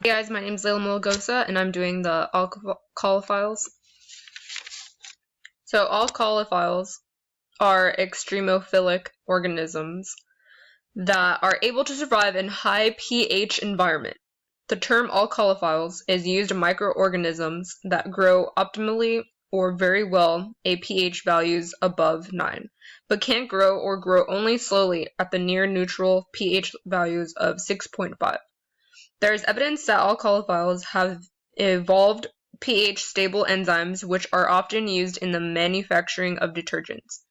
Hey guys, my name is Layla Malagosa and I'm doing the alcoholophiles. So alcoholophiles are extremophilic organisms that are able to survive in high pH environment. The term alcoholophiles is used in microorganisms that grow optimally or very well at pH values above 9, but can't grow or grow only slowly at the near neutral pH values of 6.5. There is evidence that alcoholophiles have evolved pH-stable enzymes which are often used in the manufacturing of detergents.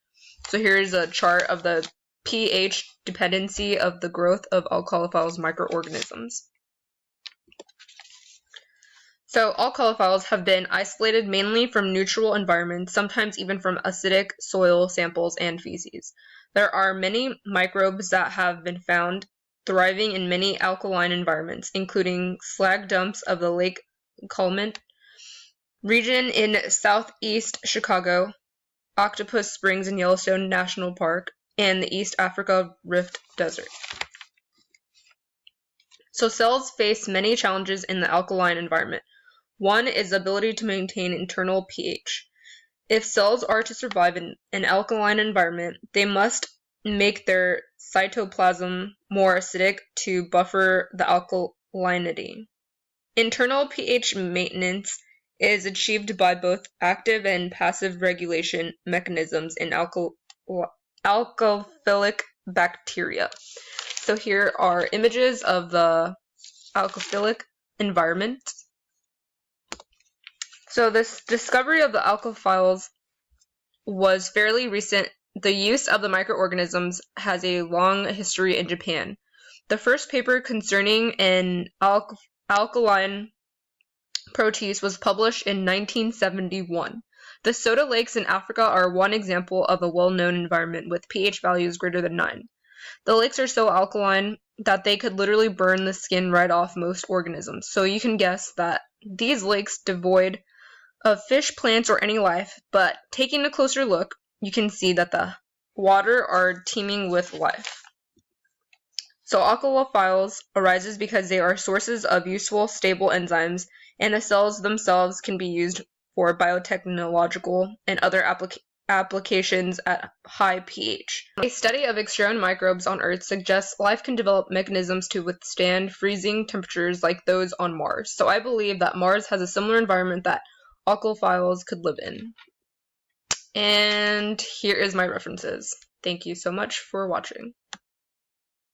So here's a chart of the pH dependency of the growth of alcoholophiles microorganisms. So alcoholophiles have been isolated mainly from neutral environments, sometimes even from acidic soil samples and feces. There are many microbes that have been found thriving in many alkaline environments, including slag dumps of the Lake Calumet region in southeast Chicago, Octopus Springs in Yellowstone National Park, and the East Africa Rift Desert. So cells face many challenges in the alkaline environment. One is the ability to maintain internal pH. If cells are to survive in an alkaline environment, they must make their cytoplasm more acidic to buffer the alkalinity. Internal pH maintenance is achieved by both active and passive regulation mechanisms in alkophilic bacteria. So here are images of the alkophilic environment. So this discovery of the alcoholophiles was fairly recent. The use of the microorganisms has a long history in Japan. The first paper concerning an alkaline protease was published in 1971. The soda lakes in Africa are one example of a well-known environment with pH values greater than 9. The lakes are so alkaline that they could literally burn the skin right off most organisms. So you can guess that these lakes devoid of fish, plants, or any life, but taking a closer look, you can see that the water are teeming with life. So alcoholophiles arises because they are sources of useful, stable enzymes, and the cells themselves can be used for biotechnological and other applications at high pH. A study of external microbes on Earth suggests life can develop mechanisms to withstand freezing temperatures like those on Mars. So I believe that Mars has a similar environment that alcoholophiles could live in. And here is my references. Thank you so much for watching.